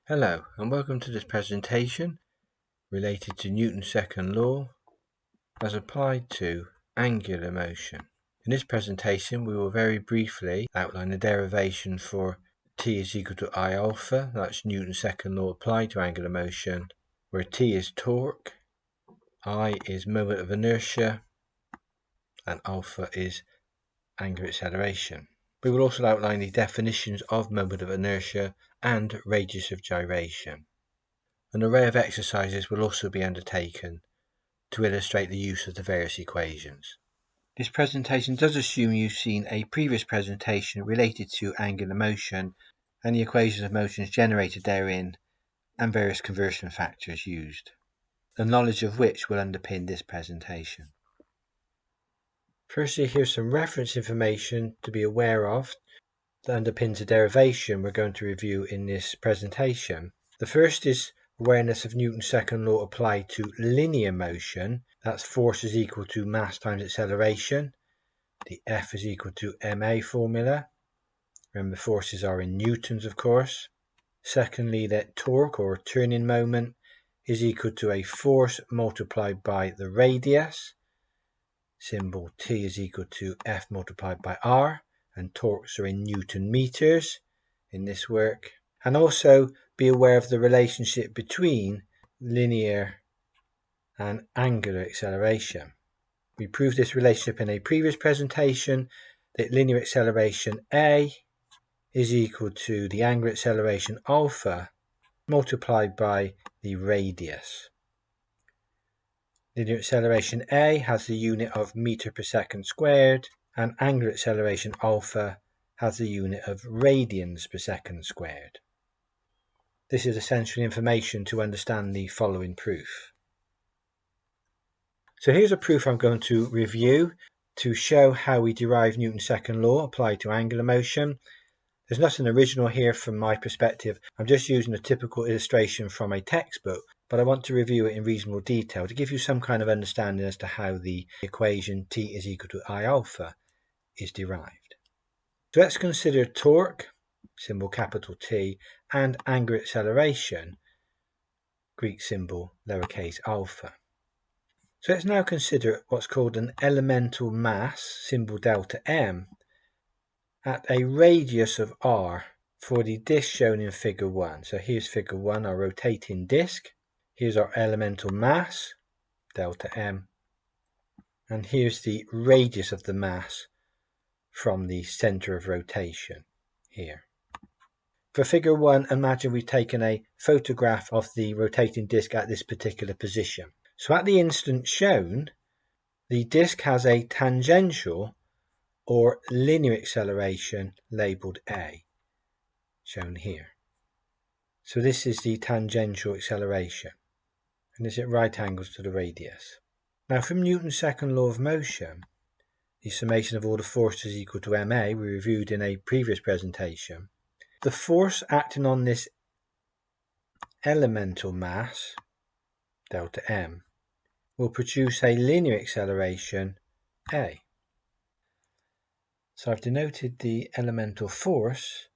Hello and welcome to this presentation related to Newton's second law as applied to angular motion. In this presentation we will very briefly outline the derivation for t is equal to I alpha, that's Newton's second law applied to angular motion, where t is torque, I is moment of inertia and alpha is angular acceleration. We will also outline the definitions of moment of inertia and radius of gyration. An array of exercises will also be undertaken to illustrate the use of the various equations. This presentation does assume you've seen a previous presentation related to angular motion and the equations of motions generated therein and various conversion factors used, the knowledge of which will underpin this presentation. Firstly, here's some reference information to be aware of that underpins the derivation we're going to review in this presentation. The first is awareness of Newton's second law applied to linear motion. That's force is equal to mass times acceleration. The F is equal to ma formula. Remember, forces are in newtons, of course. Secondly, that torque or turning moment is equal to a force multiplied by the radius. Symbol T is equal to F multiplied by R, and torques are in Newton meters in this work. And also be aware of the relationship between linear and angular acceleration. We proved this relationship in a previous presentation, that linear acceleration A is equal to the angular acceleration alpha multiplied by the radius. Linear acceleration A has the unit of meter per second squared, and angular acceleration alpha has the unit of radians per second squared. This is essential information to understand the following proof. So here's a proof I'm going to review to show how we derive Newton's second law applied to angular motion. There's nothing original here from my perspective. I'm just using a typical illustration from a textbook, but I want to review it in reasonable detail to give you some kind of understanding as to how the equation T is equal to I alpha is derived. So let's consider torque, symbol capital T, and angular acceleration, Greek symbol lowercase alpha. So let's now consider what's called an elemental mass, symbol delta M, at a radius of r for the disk shown in figure 1. So here's figure 1, our rotating disk. Here's our elemental mass, delta M. And here's the radius of the mass from the center of rotation here. For figure 1, imagine we've taken a photograph of the rotating disk at this particular position. So at the instant shown, the disk has a tangential or linear acceleration labelled A, shown here. So this is the tangential acceleration, and it's at right angles to the radius. Now from Newton's second law of motion, the summation of all the forces equal to ma, we reviewed in a previous presentation. The force acting on this elemental mass, delta M, will produce a linear acceleration A. So I've denoted the elemental force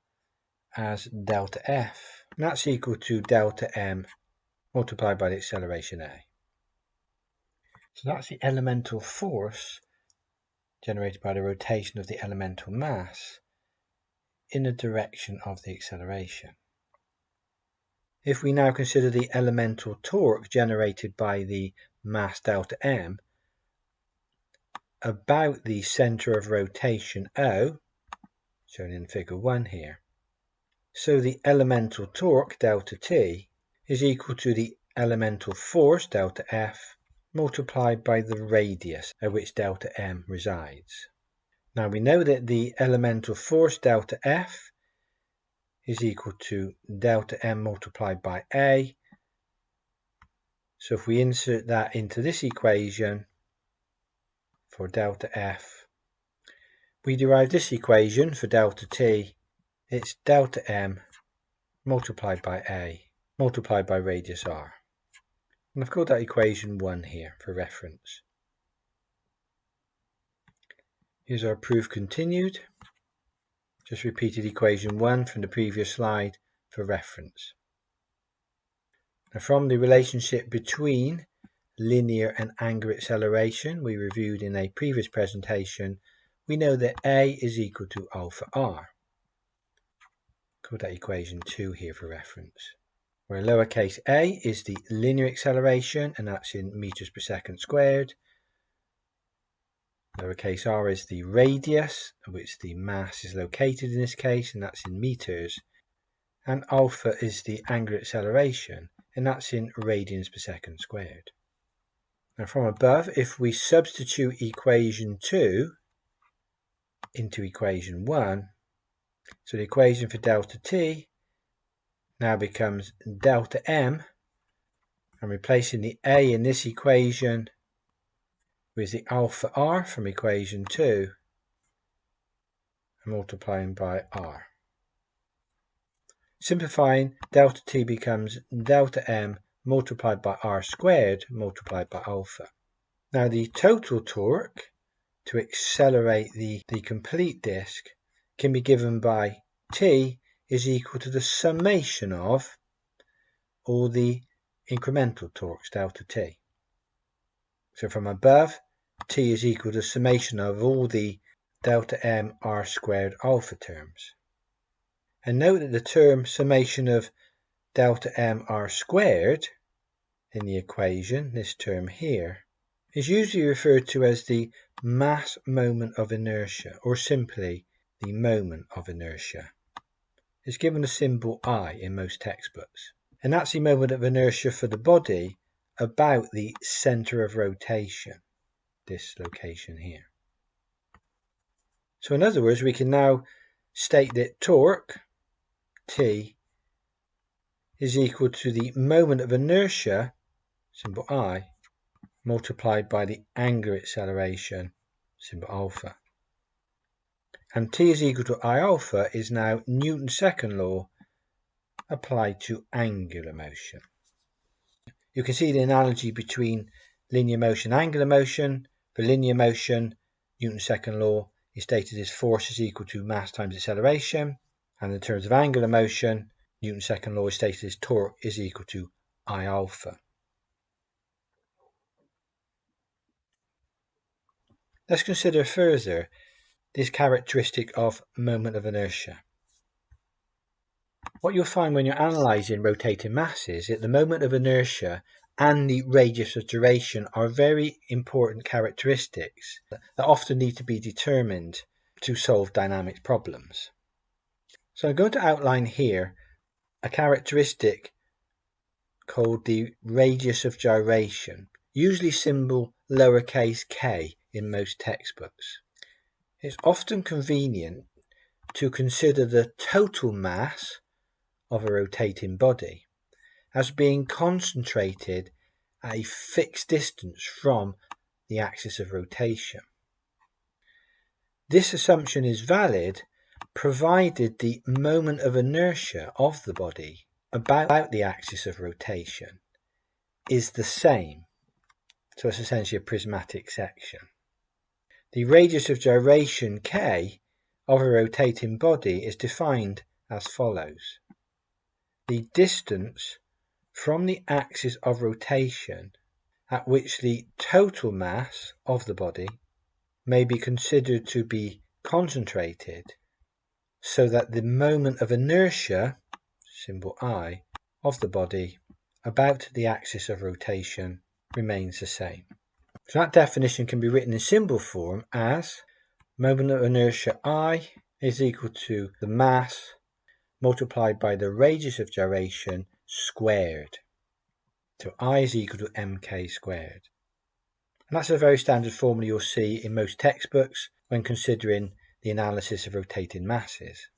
as delta F, and that's equal to delta M multiplied by the acceleration A. So that's the elemental force generated by the rotation of the elemental mass in the direction of the acceleration. If we now consider the elemental torque generated by the mass delta M about the center of rotation O, shown in figure 1 here. So the elemental torque delta T is equal to the elemental force delta F multiplied by the radius at which delta M resides. Now we know that the elemental force delta F is equal to delta M multiplied by A. So if we insert that into this equation for delta F, we derive this equation for delta T. It's delta M multiplied by A multiplied by radius R. And I've called that equation 1 here for reference. Here's our proof continued. Just repeated equation 1 from the previous slide for reference. And from the relationship between linear and angular acceleration we reviewed in a previous presentation, we know that A is equal to alpha r. Call that equation 2 here for reference, where lowercase a is the linear acceleration, and that's in meters per second squared. Lowercase r is the radius, which the mass is located in this case, and that's in meters. And alpha is the angular acceleration, and that's in radians per second squared. Now from above, if we substitute equation 2 into equation 1, so the equation for delta t now becomes delta m, and replacing the a in this equation with the alpha r from equation 2 and multiplying by r. Simplifying, delta t becomes delta m multiplied by r squared multiplied by alpha. Now the total torque to accelerate the complete disk can be given by t is equal to the summation of all the incremental torques delta t. So from above, t is equal to the summation of all the delta m r squared alpha terms. And note that the term summation of delta m r squared in the equation, this term here, is usually referred to as the mass moment of inertia, or simply the moment of inertia. It's given the symbol I in most textbooks. And that's the moment of inertia for the body about the center of rotation, this location here. So in other words, we can now state that torque, T, is equal to the moment of inertia, symbol I, multiplied by the angular acceleration, symbol alpha. And T is equal to I alpha is now Newton's second law applied to angular motion. You can see the analogy between linear motion and angular motion. For linear motion, Newton's second law is stated as force is equal to mass times acceleration. And in terms of angular motion, Newton's second law is stated as torque is equal to I alpha. Let's consider further this characteristic of moment of inertia. What you'll find when you're analysing rotating masses is that the moment of inertia and the radius of gyration are very important characteristics that often need to be determined to solve dynamics problems. So I'm going to outline here a characteristic called the radius of gyration, usually symbol lowercase k in most textbooks. It's often convenient to consider the total mass of a rotating body as being concentrated at a fixed distance from the axis of rotation. This assumption is valid provided the moment of inertia of the body about the axis of rotation is the same. So it's essentially a prismatic section. The radius of gyration k of a rotating body is defined as follows. The distance from the axis of rotation at which the total mass of the body may be considered to be concentrated so that the moment of inertia, symbol I, of the body about the axis of rotation remains the same. So that definition can be written in symbol form as moment of inertia I is equal to the mass multiplied by the radius of gyration squared. So I is equal to mk squared. And that's a very standard formula you'll see in most textbooks when considering the analysis of rotating masses.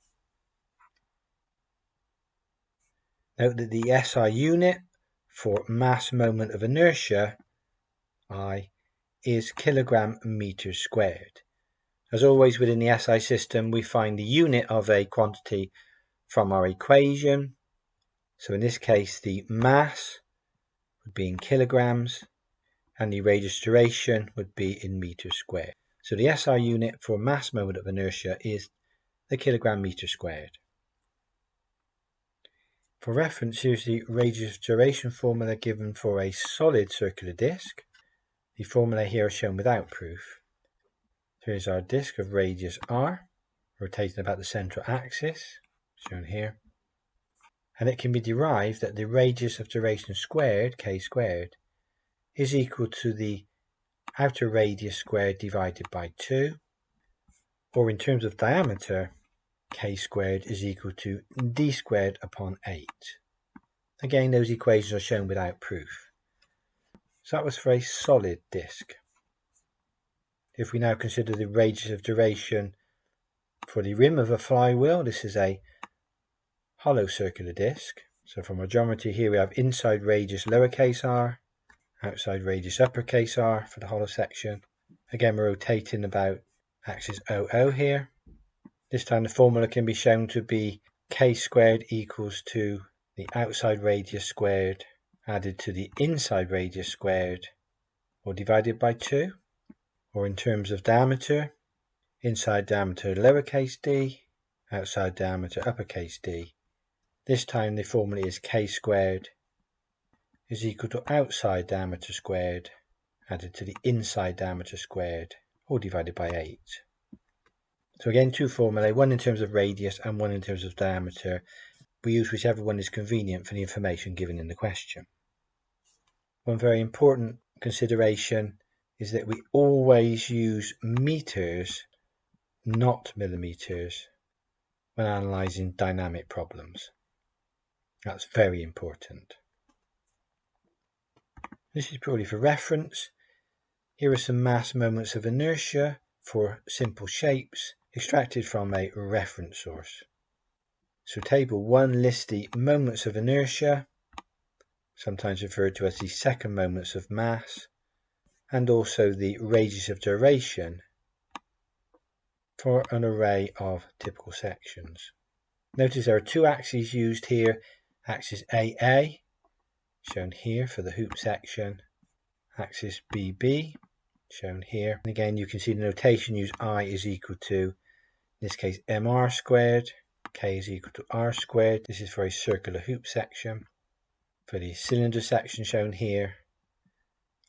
Note that the SI unit for mass moment of inertia, I, is kilogram meters squared. As always within the SI system, we find the unit of a quantity from our equation. So in this case, the mass would be in kilograms and the radius gyration would be in meters squared. So the SI unit for mass moment of inertia is the kilogram meter squared. For reference, here's the radius of gyration formula given for a solid circular disc. The formula here is shown without proof. Here's our disc of radius r, rotating about the central axis, shown here. And it can be derived that the radius of gyration squared, k squared, is equal to the outer radius squared divided by 2, or in terms of diameter, k squared is equal to d squared upon 8. Again, those equations are shown without proof. So that was for a solid disc. If we now consider the radius of gyration for the rim of a flywheel, this is a hollow circular disc. So from our geometry here we have inside radius lowercase r, outside radius uppercase r for the hollow section. Again, we're rotating about axis OO here. This time the formula can be shown to be k squared equals to the outside radius squared added to the inside radius squared, or divided by 2. Or in terms of diameter, inside diameter lowercase d, outside diameter uppercase d. This time the formula is k squared is equal to outside diameter squared added to the inside diameter squared, or divided by 8. So again, two formulae, one in terms of radius and one in terms of diameter. We use whichever one is convenient for the information given in the question. One very important consideration is that we always use meters, not millimeters, when analysing dynamic problems. That's very important. This is purely for reference. Here are some mass moments of inertia for simple shapes extracted from a reference source. So table 1 lists the moments of inertia, sometimes referred to as the second moments of mass, and also the radius of gyration for an array of typical sections. Notice there are two axes used here, axis AA, shown here for the hoop section, axis BB, shown here. And again, you can see the notation use I is equal to, in this case, mr squared, k is equal to r squared. This is for a circular hoop section. For the cylinder section shown here,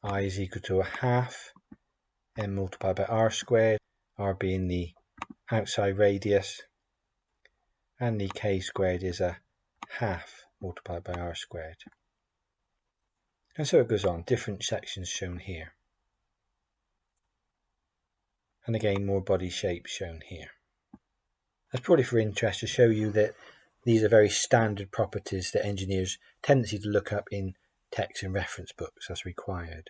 I is equal to a half m multiplied by r squared, r being the outside radius, and the k squared is a half multiplied by r squared. And so it goes on, different sections shown here. And again, more body shapes shown here. That's probably for interest to show you that these are very standard properties that engineers tendency to look up in text and reference books as required.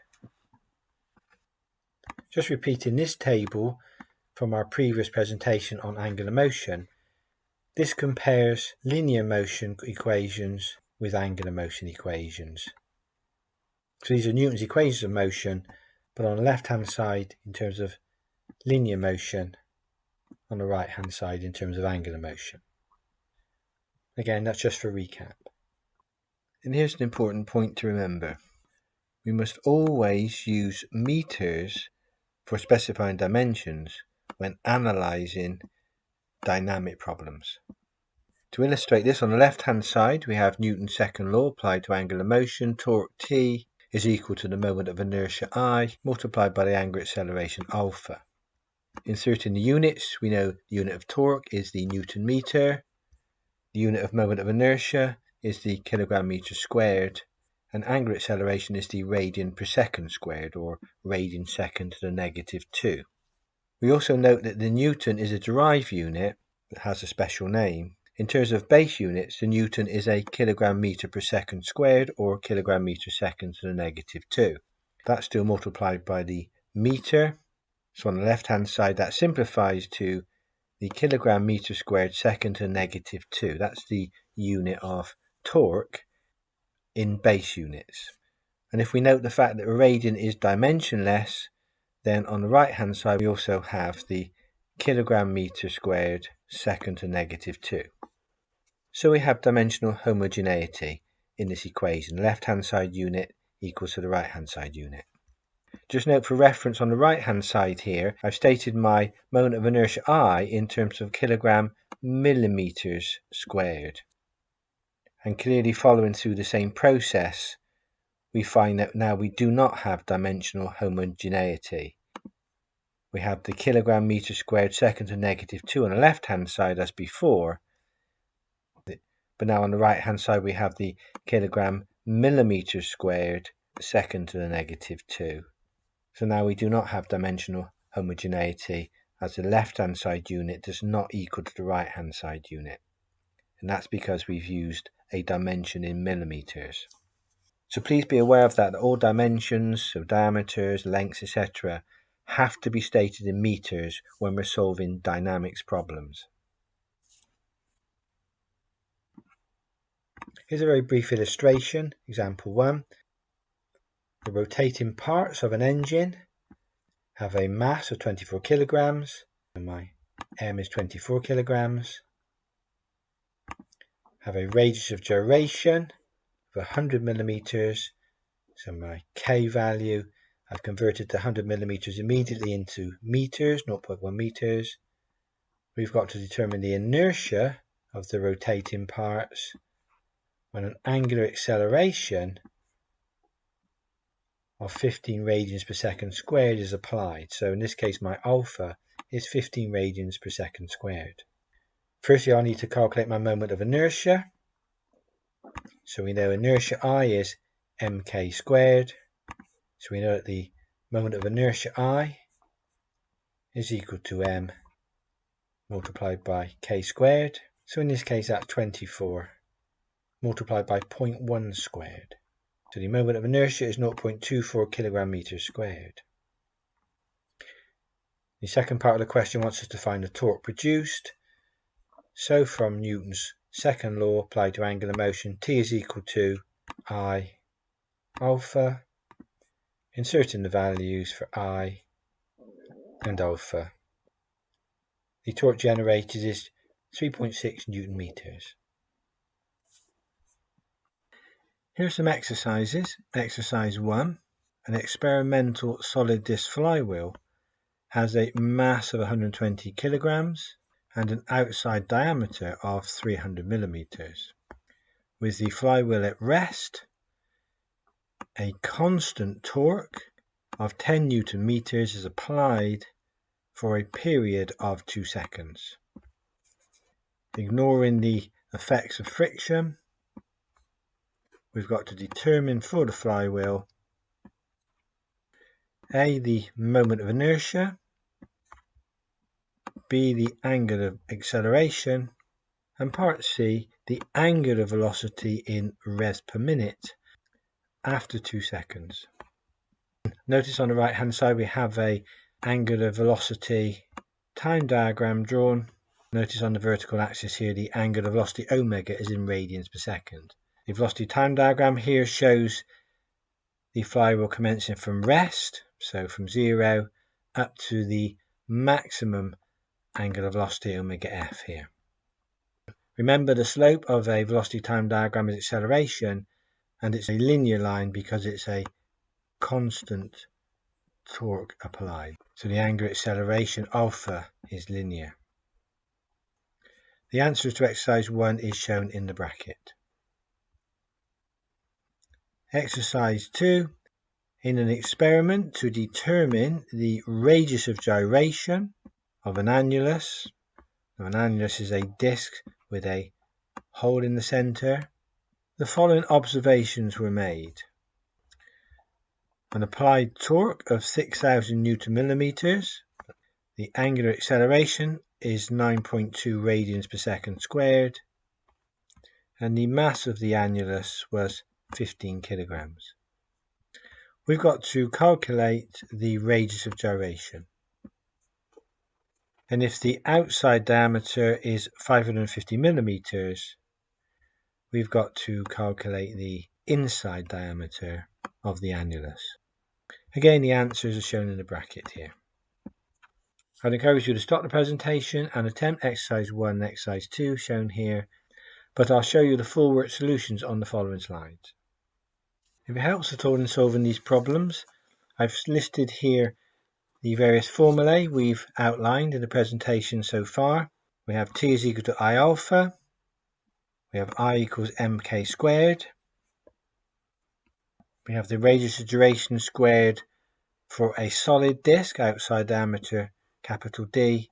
Just repeating this table from our previous presentation on angular motion, this compares linear motion equations with angular motion equations. So these are Newton's equations of motion, but on the left hand side in terms of linear motion, on the right hand side in terms of angular motion. Again, that's just for recap. And here's an important point to remember. We must always use meters for specifying dimensions when analysing dynamic problems. To illustrate this, on the left hand side we have Newton's second law applied to angular motion. Torque T is equal to the moment of inertia I multiplied by the angular acceleration alpha. Inserting the units, we know the unit of torque is the Newton meter, the unit of moment of inertia is the kilogram meter squared, and angular acceleration is the radian per second squared, or radian second to the negative 2. We also note that the Newton is a derived unit that has a special name. In terms of base units, the Newton is a kilogram meter per second squared, or kilogram meter second to the negative 2. That's still multiplied by the meter. So on the left hand side that simplifies to the kilogram meter squared second to the negative 2. That's the unit of torque in base units. And if we note the fact that radian is dimensionless, then on the right hand side we also have the kilogram meter squared second to negative 2. So we have dimensional homogeneity in this equation. The left hand side unit equals to the right hand side unit. Just note for reference, on the right hand side here I've stated my moment of inertia I in terms of kilogram millimeters squared. And clearly following through the same process, we find that now we do not have dimensional homogeneity. We have the kilogram meter squared second to negative 2 on the left hand side as before, but now on the right hand side we have the kilogram millimeter squared second to the negative 2. So now we do not have dimensional homogeneity, as the left hand side unit does not equal to the right hand side unit, and that's because we've used a dimension in millimeters. So please be aware of that all dimensions, so diameters, lengths, etc., have to be stated in meters when we're solving dynamics problems. Here's a very brief illustration, example 1. The rotating parts of an engine have a mass of 24 kilograms, and my M is 24 kilograms, have a radius of gyration of 100 millimeters, so my K value I've converted the 100 millimeters immediately into meters, 0.1 meters. We've got to determine the inertia of the rotating parts when an angular acceleration of 15 radians per second squared is applied. So in this case my alpha is 15 radians per second squared. Firstly, I need to calculate my moment of inertia. So we know inertia I is mk squared. So we know that the moment of inertia I is equal to m multiplied by k squared. So in this case that's 24 multiplied by 0.1 squared. So the moment of inertia is 0.24 kilogram meters squared. The second part of the question wants us to find the torque produced. So from Newton's second law applied to angular motion, T is equal to I alpha, inserting the values for I and alpha. The torque generated is 3.6 Newton meters. Here are some exercises. Exercise 1. An experimental solid disc flywheel has a mass of 120 kilograms and an outside diameter of 300 millimeters. With the flywheel at rest, a constant torque of 10 Newton meters is applied for a period of 2 seconds. Ignoring the effects of friction, we've got to determine for the flywheel A, the moment of inertia, B, the angular acceleration, and part C, the angular velocity in revs per minute after 2 seconds. Notice on the right hand side we have a angular velocity time diagram drawn. Notice on the vertical axis here the angular velocity omega is in radians per second. The velocity time diagram here shows the flywheel commencing from rest, so from 0 up to the maximum angular velocity omega f here. Remember, the slope of a velocity time diagram is acceleration, and it's a linear line because it's a constant torque applied. So the angular acceleration alpha is linear. The answer to exercise 1 is shown in the bracket. Exercise 2. In an experiment to determine the radius of gyration of an annulus. Now, an annulus is a disc with a hole in the center. The following observations were made. An applied torque of 6,000 Newton millimeters. The angular acceleration is 9.2 radians per second squared. And the mass of the annulus was 15 kilograms. We've got to calculate the radius of gyration. And if the outside diameter is 550 millimeters, we've got to calculate the inside diameter of the annulus. Again, the answers are shown in the bracket here. I'd encourage you to stop the presentation and attempt exercise 1 and exercise 2 shown here, but I'll show you the full work solutions on the following slides. If it helps at all in solving these problems, I've listed here the various formulae we've outlined in the presentation so far. We have T is equal to I alpha, We have I equals mk squared. We have the radius of duration squared for a solid disk outside diameter capital D.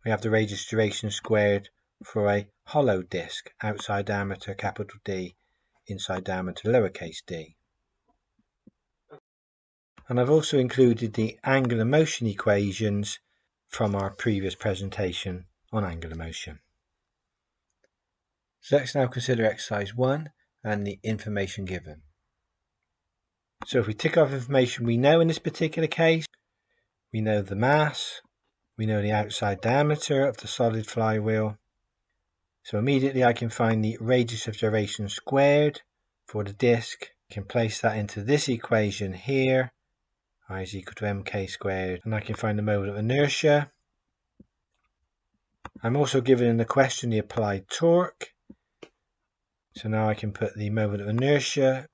We have the radius of duration squared for a hollow disk outside diameter capital D, inside diameter lowercase d. And I've also included the angular motion equations from our previous presentation on angular motion. So let's now consider exercise 1 and the information given. So if we tick off information we know in this particular case, we know the mass, we know the outside diameter of the solid flywheel. So immediately I can find the radius of gyration squared for the disk. I can place that into this equation here. I is equal to mk squared, and I can find the moment of inertia. I'm also given in the question the applied torque. So now I can put the moment of inertia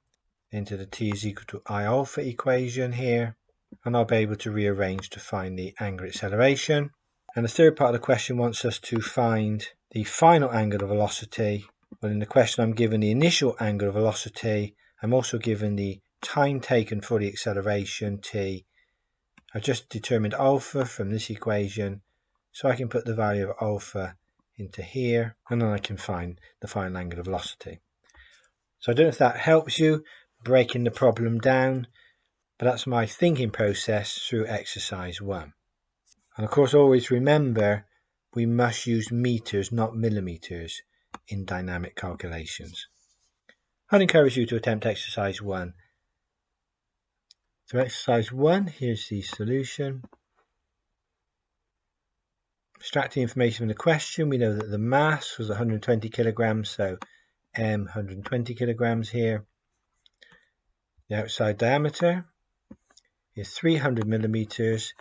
into the t is equal to I alpha equation here, and I'll be able to rearrange to find the angular acceleration. And the third part of the question wants us to find the final angular velocity. Well, in the question I'm given the initial angular velocity. I'm also given the time taken for the acceleration t. I've just determined alpha from this equation, so I can put the value of alpha into here, and then I can find the final angular velocity. So I don't know if that helps you breaking the problem down, but that's my thinking process through exercise 1. And of course, always remember we must use meters, not millimeters, in dynamic calculations. I'd encourage you to attempt exercise 1. So exercise 1, here's the solution. Extracting information from the question, we know that the mass was 120 kilograms, so m 120 kilograms here. The outside diameter is 300 millimeters,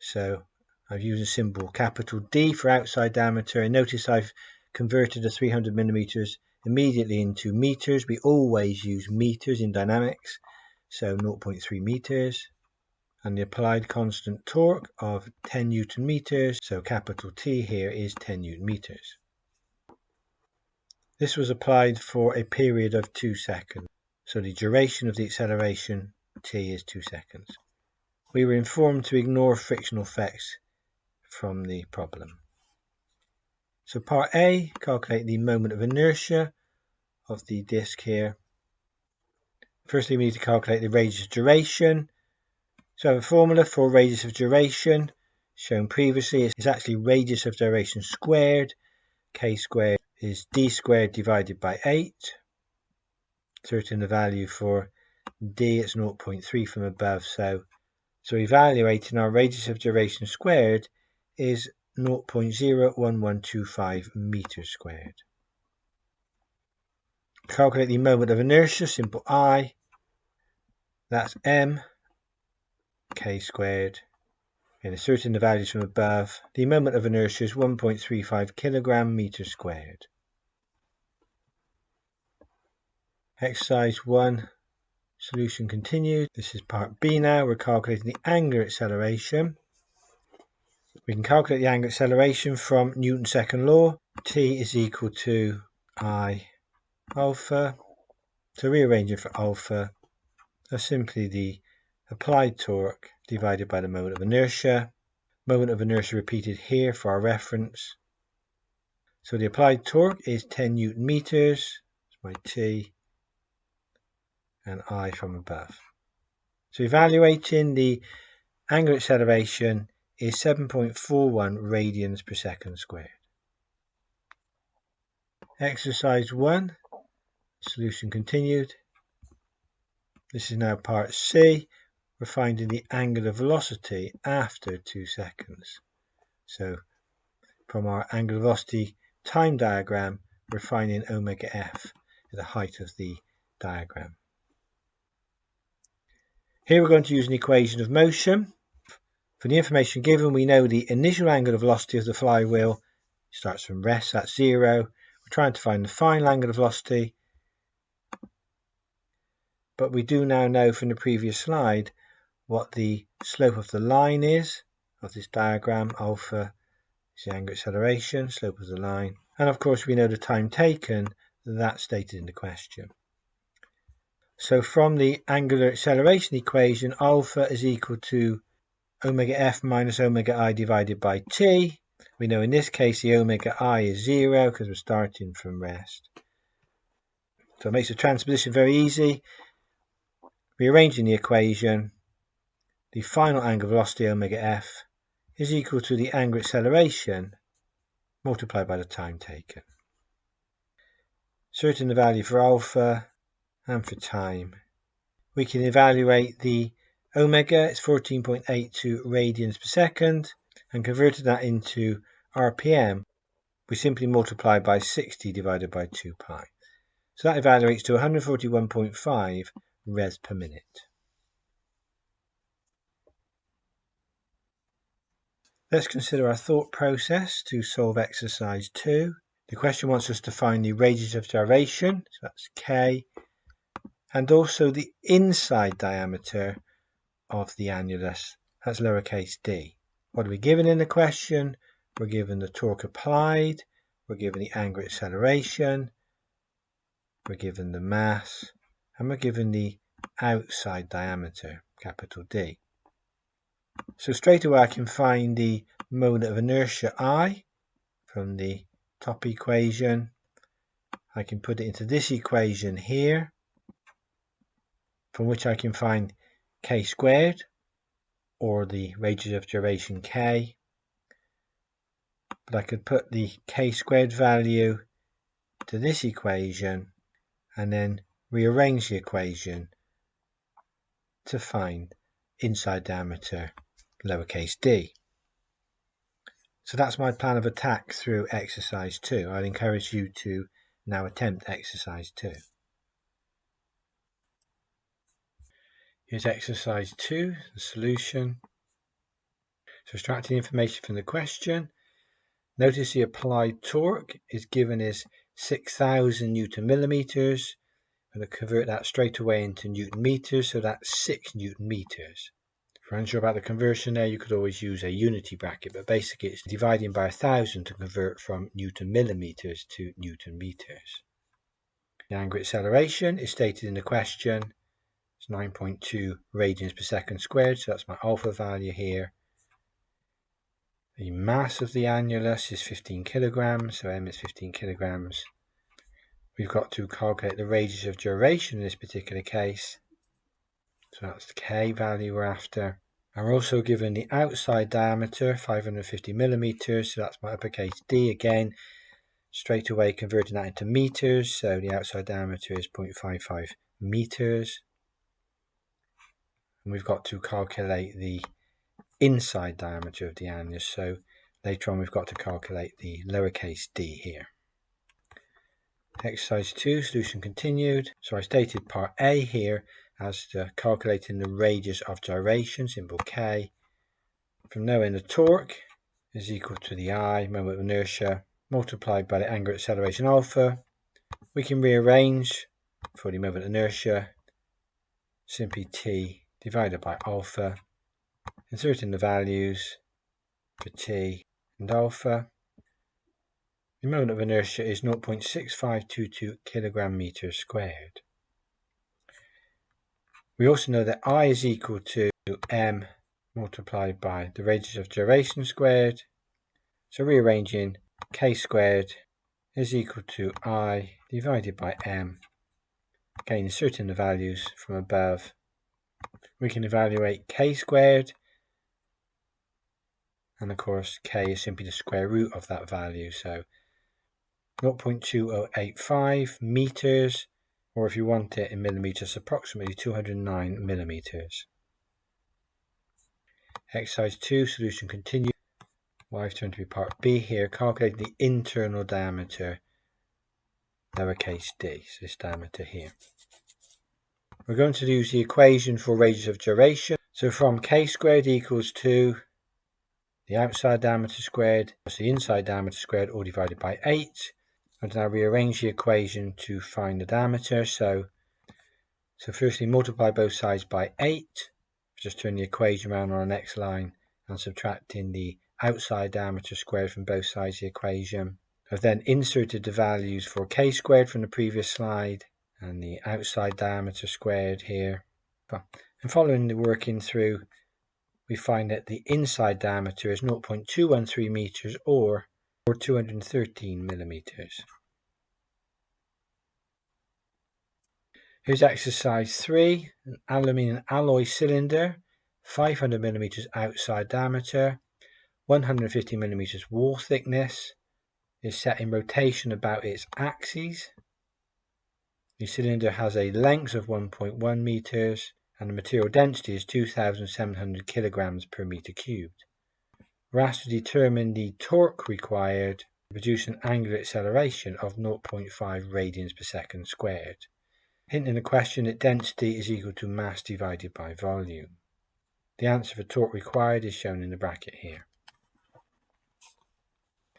so I've used a symbol capital D for outside diameter, and notice I've converted the 300 millimeters immediately into meters. We always use meters in dynamics, so 0.3 meters. And the applied constant torque of 10 Newton meters, so capital T here is 10 Newton meters. This was applied for a period of 2 seconds, so the duration of the acceleration T is 2 seconds. We were informed to ignore frictional effects from the problem. So part A, calculate the moment of inertia of the disk here. Firstly, we need to calculate the radius of duration. So I have a formula for radius of duration shown previously. It's actually radius of duration squared. K squared is d squared divided by 8. Certain the value for d, it's 0.3 from above. So evaluating our radius of duration squared is 0.01125 meters squared. Calculate the moment of inertia, simple I. That's m k squared, and asserting the values from above, the moment of inertia is 1.35 kilogram meter squared. Exercise 1, solution continued. This is part B now. We're calculating the angular acceleration. We can calculate the angular acceleration from Newton's second law. T is equal to I alpha. So rearranging for alpha, that's simply the applied torque divided by the moment of inertia. Moment of inertia repeated here for our reference. So the applied torque is 10 Newton meters. That's my T. And I from above. So evaluating the angular acceleration is 7.41 radians per second squared. Exercise 1, solution continued. This is now part C. We're finding the angular velocity after 2 seconds. So from our angular velocity time diagram, we're finding omega f at the height of the diagram. Here we're going to use an equation of motion. For the information given, we know the initial angular velocity of the flywheel starts from rest, that's 0. We're trying to find the final angular velocity. But we do now know from the previous slide what the slope of the line is of this diagram. Alpha is the angular acceleration, slope of the line. And of course we know the time taken, that's stated in the question. So from the angular acceleration equation, alpha is equal to omega f minus omega I divided by t. We know in this case the omega I is 0 because we're starting from rest. So it makes the transposition very easy. Rearranging the equation, the final angular velocity omega f is equal to the angular acceleration multiplied by the time taken. Inserting the value for alpha and for time. We can evaluate the omega, it's 14.82 radians per second, and converting that into RPM, we simply multiply by 60 divided by 2 pi. So that evaluates to 141.5 res per minute. Let's consider our thought process to solve exercise 2. The question wants us to find the radius of gyration, so that's k, and also the inside diameter of the annulus, that's lowercase d. What are we given in the question? We're given the torque applied, we're given the angular acceleration, we're given the mass, and we're given the outside diameter, capital D. So straight away I can find the moment of inertia I from the top equation. I can put it into this equation here, from which I can find k squared, or the radius of gyration k. But I could put the k squared value to this equation and then rearrange the equation to find inside diameter lowercase d. So that's my plan of attack through exercise 2. I'd encourage you to now attempt exercise 2. Here's exercise 2, the solution. So extracting information from the question. Notice the applied torque is given as 6,000 Newton millimeters. I'm going to convert that straight away into Newton meters, so that's 6 Newton meters. If you're unsure about the conversion there, you could always use a unity bracket, but basically it's dividing by 1,000 to convert from Newton millimeters to Newton meters. The angular acceleration is stated in the question. It's 9.2 radians per second squared, so that's my alpha value here. The mass of the annulus is 15 kilograms, so m is 15 kilograms. We've got to calculate the radius of gyration in this particular case. So that's the k value we're after. And we're also given the outside diameter, 550 millimeters, so that's my uppercase D again. Straight away converting that into meters, so the outside diameter is 0.55 meters. And we've got to calculate the inside diameter of the annulus, so later on we've got to calculate the lowercase d here. Exercise 2, solution continued. So I stated part A here as to calculating the radius of gyration, symbol k. From knowing the torque is equal to the I, moment of inertia, multiplied by the angular acceleration alpha, we can rearrange for the moment of inertia, simply t divided by alpha, inserting the values for t and alpha. The moment of inertia is 0.6522 kilogram meters squared. We also know that I is equal to m multiplied by the radius of gyration squared. So rearranging, k squared is equal to I divided by m. Again, inserting the values from above, we can evaluate k squared, and of course k is simply the square root of that value, so 0.2085 meters, or if you want it in millimeters, approximately 209 millimeters. Exercise 2, solution continued. Well, I've turned to be part B here, calculating the internal diameter, lowercase d, so this diameter here. We're going to use the equation for radius of gyration. So from k squared equals to the outside diameter squared plus the inside diameter squared, all divided by 8. And now rearrange the equation to find the diameter. So firstly multiply both sides by 8. Just turn the equation around on the next line and subtracting the outside diameter squared from both sides of the equation. I've then inserted the values for k squared from the previous slide and the outside diameter squared here. And following the working through, we find that the inside diameter is 0.213 meters or 213 millimeters. Here's exercise 3, an aluminium alloy cylinder, 500 millimeters outside diameter, 150 millimeters wall thickness, is set in rotation about its axes. The cylinder has a length of 1.1 meters and the material density is 2,700 kilograms per meter cubed. We're asked to determine the torque required to produce an angular acceleration of 0.5 radians per second squared. Hint in the question that density is equal to mass divided by volume. The answer for torque required is shown in the bracket here.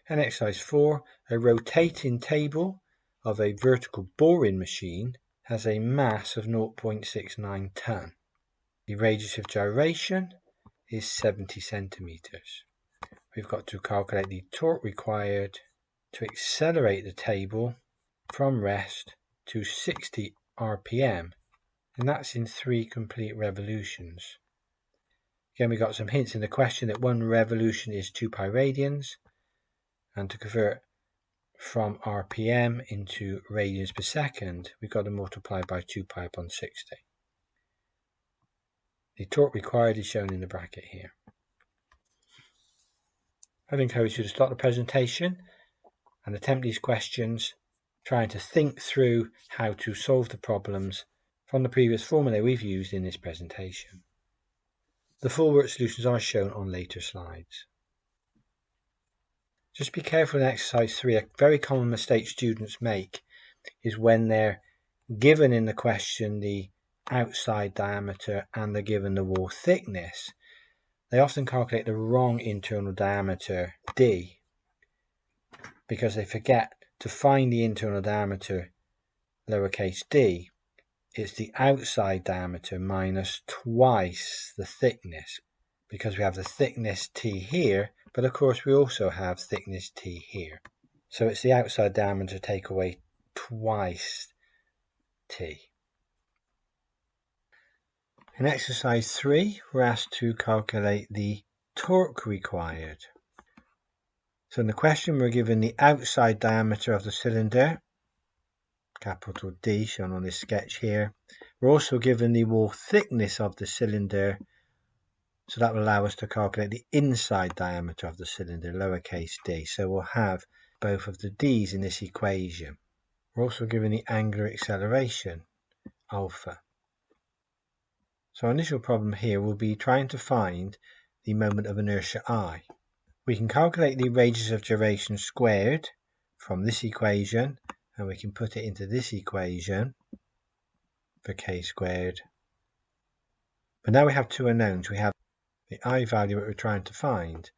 And exercise 4, a rotating table of a vertical boring machine has a mass of 0.69 ton. The radius of gyration is 70 centimeters. We've got to calculate the torque required to accelerate the table from rest to 60 RPM, and that's in 3 complete revolutions. Again, we got some hints in the question that 1 revolution is 2 pi radians, and to convert from RPM into radians per second, we've got to multiply by 2 pi upon 60. The torque required is shown in the bracket here. I'd encourage you to start the presentation and attempt these questions, trying to think through how to solve the problems from the previous formulae we've used in this presentation. The full work solutions are shown on later slides. Just be careful in exercise 3. A very common mistake students make is when they're given in the question the outside diameter and they're given the wall thickness, they often calculate the wrong internal diameter, d, because they forget to find the internal diameter, lowercase d. It's the outside diameter minus twice the thickness, because we have the thickness t here, but of course we also have thickness t here. So it's the outside diameter take away twice t. In exercise 3, we're asked to calculate the torque required. So in the question, we're given the outside diameter of the cylinder, capital D, shown on this sketch here. We're also given the wall thickness of the cylinder, so that will allow us to calculate the inside diameter of the cylinder, lowercase d. So we'll have both of the d's in this equation. We're also given the angular acceleration, alpha. So our initial problem here will be trying to find the moment of inertia I. We can calculate the radius of gyration squared from this equation, and we can put it into this equation for k squared. But now we have 2 unknowns. We have the I value that we're trying to find,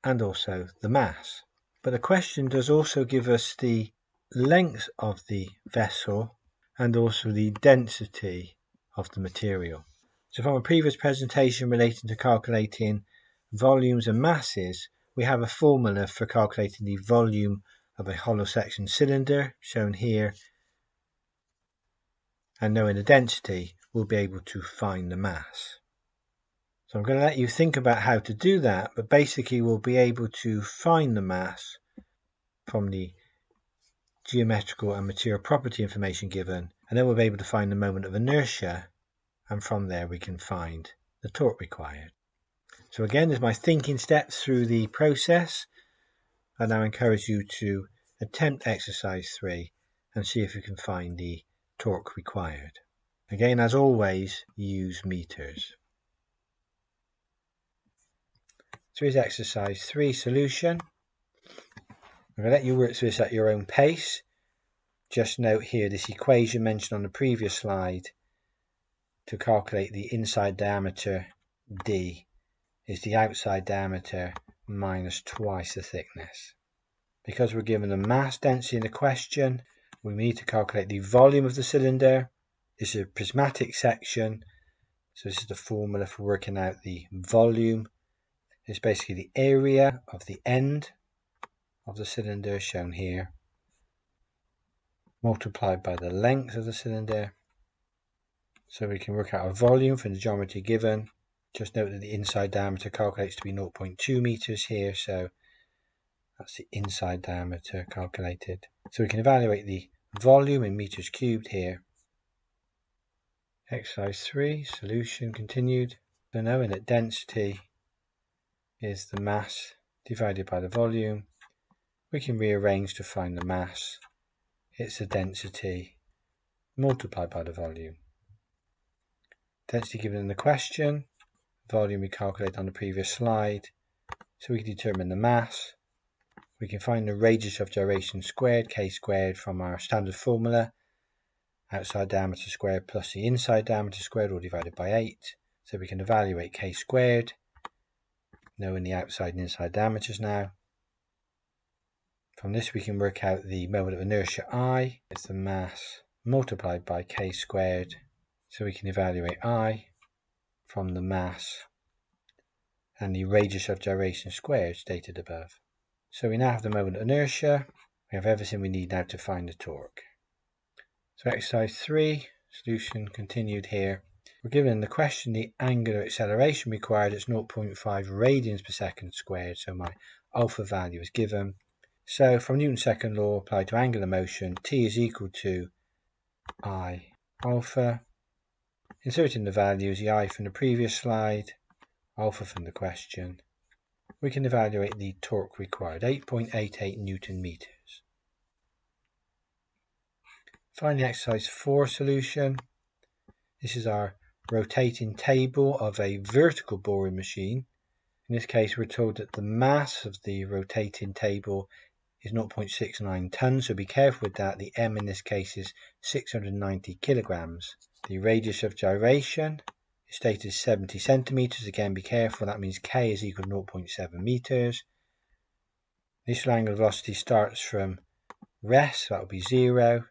and also the mass. But the question does also give us the length of the vessel and also the density of the material. So from a previous presentation relating to calculating volumes and masses, we have a formula for calculating the volume of a hollow section cylinder, shown here, and knowing the density, we'll be able to find the mass. So I'm going to let you think about how to do that, but basically we'll be able to find the mass from the geometrical and material property information given, and then we'll be able to find the moment of inertia, and from there we can find the torque required. So again, there's my thinking steps through the process. I now encourage you to attempt exercise 3 and see if you can find the torque required. Again, as always, use meters. So here's exercise 3 solution. I'm going to let you work through this at your own pace. Just note here this equation mentioned on the previous slide to calculate the inside diameter d is the outside diameter minus twice the thickness. Because we're given the mass density in the question, we need to calculate the volume of the cylinder. This is a prismatic section, so this is the formula for working out the volume. It's basically the area of the end of the cylinder shown here, multiplied by the length of the cylinder. So we can work out a volume from the geometry given. Just note that the inside diameter calculates to be 0.2 meters here, so that's the inside diameter calculated. So we can evaluate the volume in meters cubed here. Exercise 3, solution continued. So knowing that density is the mass divided by the volume, we can rearrange to find the mass. It's the density multiplied by the volume. Density given in the question, volume we calculated on the previous slide. So we can determine the mass. We can find the radius of gyration squared, k squared, from our standard formula. Outside diameter squared plus the inside diameter squared, all divided by 8. So we can evaluate k squared, knowing the outside and inside diameters now. From this we can work out the moment of inertia I. It's the mass multiplied by k squared. So we can evaluate I from the mass and the radius of gyration squared stated above. So we now have the moment of inertia. We have everything we need now to find the torque. So exercise 3, solution continued here. We're given in the question the angular acceleration required is 0.5 radians per second squared. So my alpha value is given. So from Newton's second law applied to angular motion, T is equal to I alpha. Inserting the values, the I from the previous slide, alpha from the question, we can evaluate the torque required, 8.88 Newton meters. Finally, exercise 4 solution. This is our rotating table of a vertical boring machine. In this case, we're told that the mass of the rotating table is 0.69 tons, so be careful with that. The M in this case is 690 kilograms. The radius of gyration is stated as 70 centimeters. Again, be careful, that means K is equal to 0.7 meters. Initial angular velocity starts from rest, so that will be 0.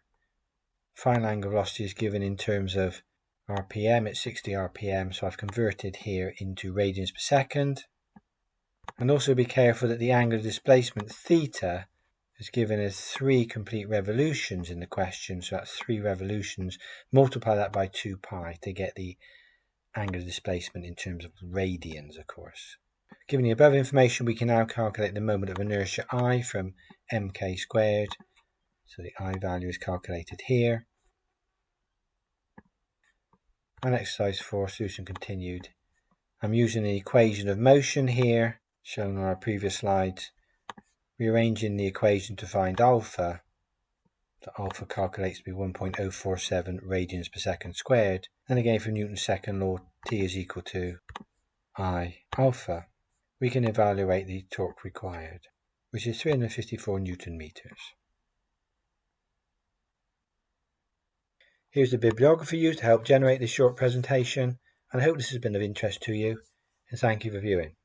Final angular velocity is given in terms of RPM, it's 60 RPM, so I've converted here into radians per second. And also be careful that the angular displacement theta is given as 3 complete revolutions in the question, so that's 3 revolutions. Multiply that by 2 pi to get the angular displacement in terms of radians, of course. Given the above information, we can now calculate the moment of inertia I from mk squared. So the I value is calculated here. And exercise 4, solution continued. I'm using the equation of motion here, shown on our previous slides. Rearranging the equation to find alpha. So alpha calculates to be 1.047 radians per second squared. And again, from Newton's second law, T is equal to I alpha. We can evaluate the torque required, which is 354 Newton meters. Here's the bibliography used to help generate this short presentation, and I hope this has been of interest to you, and thank you for viewing.